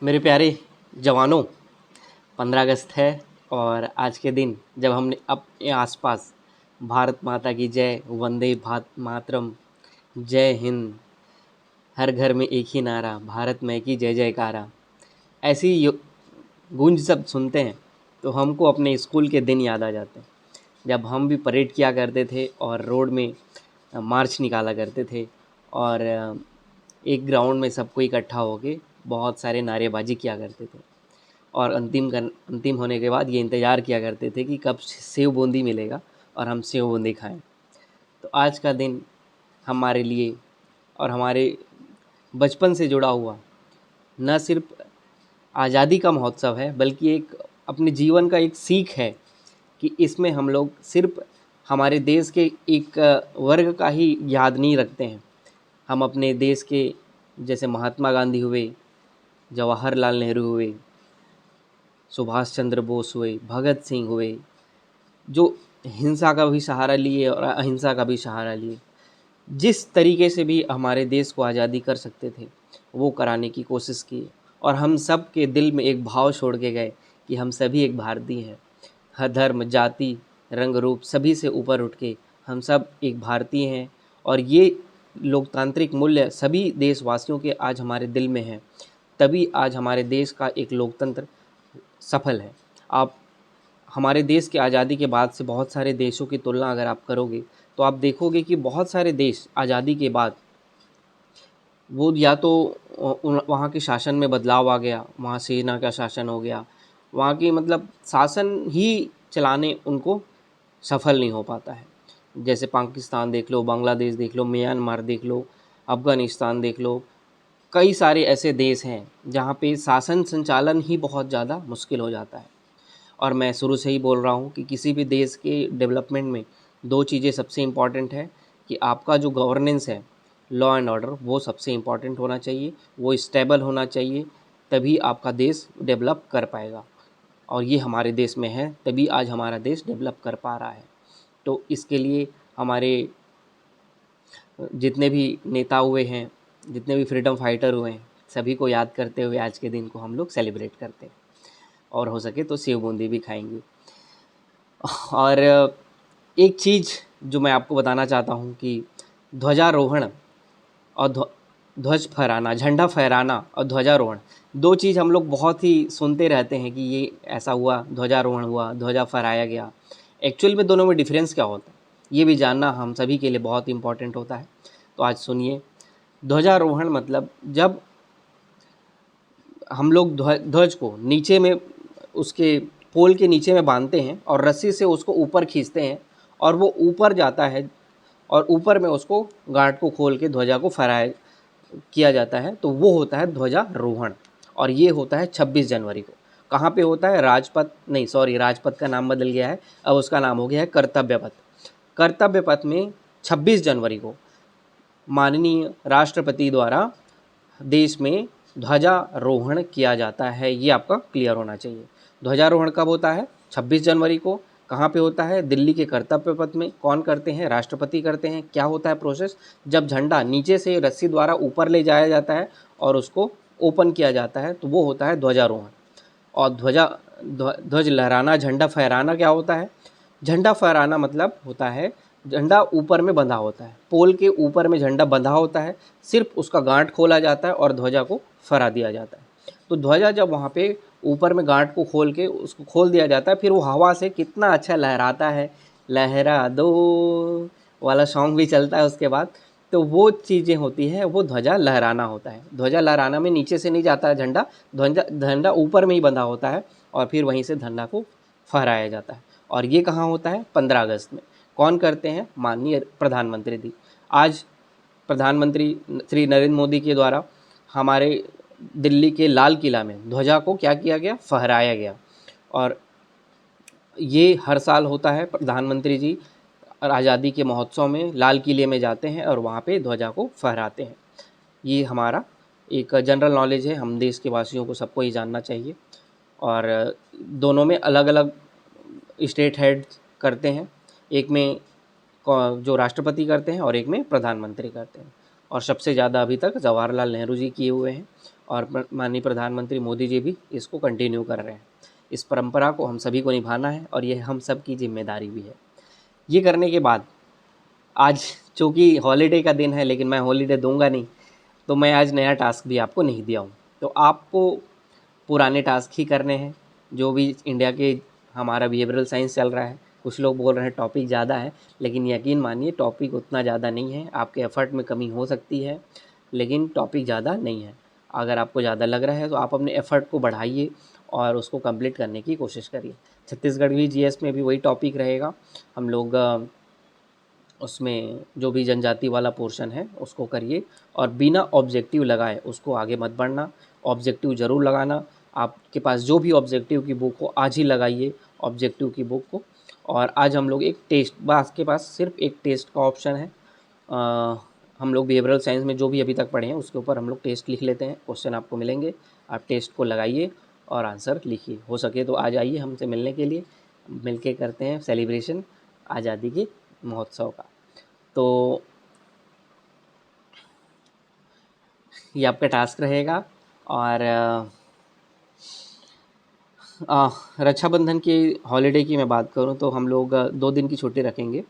मेरे प्यारे जवानों, 15 अगस्त है और आज के दिन जब हमने अपने आसपास भारत माता की जय, वंदे भात मातरम, जय हिंद, हर घर में एक ही नारा, भारत माँ की जय जयकारा, ऐसी गूंज सब सुनते हैं तो हमको अपने स्कूल के दिन याद आ जाते हैं, जब हम भी परेड किया करते थे और रोड में मार्च निकाला करते थे और एक ग्राउंड में सबको इकट्ठा होके बहुत सारे नारेबाजी किया करते थे और अंतिम होने के बाद ये इंतज़ार किया करते थे कि कब सेव बूंदी मिलेगा और हम सेव बूंदी खाएं। तो आज का दिन हमारे लिए और हमारे बचपन से जुड़ा हुआ न सिर्फ आज़ादी का महोत्सव है, बल्कि एक अपने जीवन का एक सीख है कि इसमें हम लोग सिर्फ हमारे देश के एक वर्ग का ही याद नहीं रखते हैं। हम अपने देश के जैसे महात्मा गांधी हुए, जवाहरलाल नेहरू हुए, सुभाष चंद्र बोस हुए, भगत सिंह हुए, जो हिंसा का भी सहारा लिए और अहिंसा का भी सहारा लिए, जिस तरीके से भी हमारे देश को आज़ादी कर सकते थे वो कराने की कोशिश की और हम सब के दिल में एक भाव छोड़ के गए कि हम सभी एक भारतीय हैं। हर धर्म, जाति, रंग, रूप सभी से ऊपर उठ के हम सब एक भारतीय हैं और ये लोकतांत्रिक मूल्य सभी देशवासियों के आज हमारे दिल में हैं। तभी आज हमारे देश का एक लोकतंत्र सफल है। आप हमारे देश की आज़ादी के बाद से बहुत सारे देशों की तुलना अगर आप करोगे तो आप देखोगे कि बहुत सारे देश आज़ादी के बाद वो या तो वहाँ के शासन में बदलाव आ गया, वहाँ सेना का शासन हो गया, वहाँ की मतलब शासन ही चलाने उनको सफल नहीं हो पाता है। जैसे पाकिस्तान देख लो, बांग्लादेश देख लो, म्यांमार देख लो, अफ़गानिस्तान देख लो, कई सारे ऐसे देश हैं जहाँ पे शासन संचालन ही बहुत ज़्यादा मुश्किल हो जाता है। और मैं शुरू से ही बोल रहा हूँ कि किसी भी देश के डेवलपमेंट में दो चीज़ें सबसे इम्पॉर्टेंट है कि आपका जो गवर्नेंस है, लॉ एंड ऑर्डर, वो सबसे इम्पॉर्टेंट होना चाहिए, वो स्टेबल होना चाहिए, तभी आपका देश डेवलप कर पाएगा। और ये हमारे देश में है, तभी आज हमारा देश डेवलप कर पा रहा है। तो इसके लिए हमारे जितने भी नेता हुए हैं, जितने भी फ्रीडम फाइटर हुए हैं, सभी को याद करते हुए आज के दिन को हम लोग सेलिब्रेट करते हैं और हो सके तो सेव बूंदी भी खाएंगे। और एक चीज़ जो मैं आपको बताना चाहता हूँ कि ध्वजारोहण और ध्वज फहराना, झंडा फहराना और ध्वजारोहण, दो चीज़ हम लोग बहुत ही सुनते रहते हैं कि ये ऐसा हुआ, ध्वजारोहण हुआ, ध्वजा फहराया गया। एक्चुअल में दोनों में डिफरेंस क्या होता है ये भी जानना हम सभी के लिए बहुत इम्पॉर्टेंट होता है। तो आज सुनिए, ध्वजारोहण मतलब जब हम लोग ध्वज को नीचे में उसके पोल के नीचे में बांधते हैं और रस्सी से उसको ऊपर खींचते हैं और वो ऊपर जाता है और ऊपर में उसको गार्ड को खोल के ध्वजा को फहराया किया जाता है, तो वो होता है ध्वजारोहण। और ये होता है 26 जनवरी को। कहाँ पे होता है? राजपथ नहीं, सॉरी, राजपथ का नाम बदल गया है, अब उसका नाम हो गया है कर्तव्य पथ। कर्तव्य पथ में 26 जनवरी को माननीय राष्ट्रपति द्वारा देश में ध्वजारोहण किया जाता है। ये आपका क्लियर होना चाहिए। ध्वजारोहण कब होता है? 26 जनवरी को। कहाँ पे होता है? दिल्ली के कर्तव्य पथ में। कौन करते हैं? राष्ट्रपति करते हैं। क्या होता है प्रोसेस? जब झंडा नीचे से रस्सी द्वारा ऊपर ले जाया जाता है और उसको ओपन किया जाता है तो वो होता है ध्वजारोहण। और ध्वज लहराना, झंडा फहराना क्या होता है? झंडा फहराना मतलब होता है झंडा ऊपर में बंधा होता है, पोल के ऊपर में झंडा बंधा होता है, सिर्फ उसका गांठ खोला जाता है और ध्वजा को फहरा दिया जाता है। तो ध्वजा जब वहाँ पे ऊपर में गांठ को खोल के उसको खोल दिया जाता है, फिर वो हवा से कितना अच्छा लहराता है, लहरा दो वाला सॉन्ग भी चलता है उसके बाद। तो वो चीज़ें होती है, वो ध्वजा लहराना होता है। ध्वजा लहराना में नीचे से नहीं जाता है झंडा, झंडा ऊपर में ही बंधा होता है और फिर वहीं से झंडा को फहराया जाता है। और ये कहाँ होता है? 15 अगस्त में। कौन करते हैं? माननीय प्रधानमंत्री जी। आज प्रधानमंत्री श्री नरेंद्र मोदी के द्वारा हमारे दिल्ली के लाल किला में ध्वजा को क्या किया गया? फहराया गया। और ये हर साल होता है। प्रधानमंत्री जी आज़ादी के महोत्सव में लाल किले में जाते हैं और वहाँ पे ध्वजा को फहराते हैं। ये हमारा एक जनरल नॉलेज है, हम देश के वासियों को सबको ही जानना चाहिए। और दोनों में अलग अलग स्टेट हेड करते हैं, एक में जो राष्ट्रपति करते हैं और एक में प्रधानमंत्री करते हैं। और सबसे ज़्यादा अभी तक जवाहरलाल नेहरू जी किए हुए हैं और माननीय प्रधानमंत्री मोदी जी भी इसको कंटिन्यू कर रहे हैं। इस परंपरा को हम सभी को निभाना है और ये हम सब की जिम्मेदारी भी है। ये करने के बाद आज चूँकि हॉलीडे का दिन है, लेकिन मैं हॉलीडे दूंगा नहीं, तो मैं आज नया टास्क भी आपको नहीं दिया हूँ। तो आपको पुराने टास्क ही करने हैं, जो भी इंडिया के हमारा बिहेवियरल साइंस चल रहा है। कुछ लोग बोल रहे हैं टॉपिक ज़्यादा है, लेकिन यकीन मानिए टॉपिक उतना ज़्यादा नहीं है। आपके एफर्ट में कमी हो सकती है, लेकिन टॉपिक ज़्यादा नहीं है। अगर आपको ज़्यादा लग रहा है तो आप अपने एफर्ट को बढ़ाइए और उसको कंप्लीट करने की कोशिश करिए। छत्तीसगढ़ी जीएस में भी वही टॉपिक रहेगा। हम लोग उसमें जो भी जनजाति वाला पोर्शन है उसको करिए और बिना ऑब्जेक्टिव लगाए उसको आगे मत बढ़ना। ऑब्जेक्टिव ज़रूर लगाना। आपके पास जो भी ऑब्जेक्टिव की बुक हो आज ही लगाइए ऑब्जेक्टिव की बुक को। और आज हम लोग एक टेस्ट, बस के पास सिर्फ एक टेस्ट का ऑप्शन है। हम लोग बिहेवियरल साइंस में जो भी अभी तक पढ़े हैं उसके ऊपर हम लोग टेस्ट लिख लेते हैं। क्वेश्चन आपको मिलेंगे, आप टेस्ट को लगाइए और आंसर लिखिए। हो सके तो आज आइए हमसे मिलने के लिए, मिलके करते हैं सेलिब्रेशन आज़ादी के महोत्सव का। तो ये आपका टास्क रहेगा। और रक्षाबंधन की हॉलीडे की मैं बात करूं तो हम लोग 2 दिन की छुट्टी रखेंगे।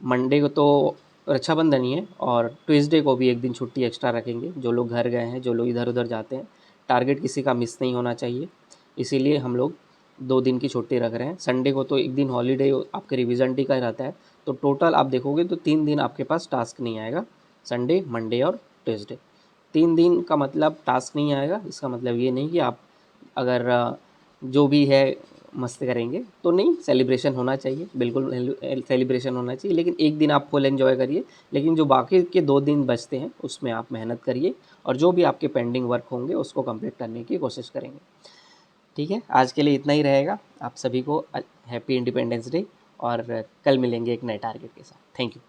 मंडे को तो रक्षाबंधन ही है और ट्यूसडे को भी 1 दिन छुट्टी एक्स्ट्रा रखेंगे। जो लोग घर गए हैं, जो लोग इधर उधर जाते हैं, टारगेट किसी का मिस नहीं होना चाहिए, इसीलिए हम लोग 2 दिन की छुट्टी रख रहे हैं। संडे को तो 1 दिन हॉलीडे आपके रिवीजन डे का रहता है, तो टोटल आप देखोगे तो 3 दिन आपके पास टास्क नहीं आएगा। संडे, मंडे और ट्यूसडे 3 दिन का मतलब टास्क नहीं आएगा। इसका मतलब ये नहीं कि आप अगर जो भी है मस्त करेंगे तो नहीं। सेलिब्रेशन होना चाहिए, बिल्कुल सेलिब्रेशन होना चाहिए, लेकिन 1 दिन आप फुल एंजॉय करिए। लेकिन जो बाकी के 2 दिन बचते हैं उसमें आप मेहनत करिए और जो भी आपके पेंडिंग वर्क होंगे उसको कंप्लीट करने की कोशिश करेंगे। ठीक है, आज के लिए इतना ही रहेगा। आप सभी को हैप्पी इंडिपेंडेंस डे और कल मिलेंगे एक नए टारगेट के साथ। Thank you.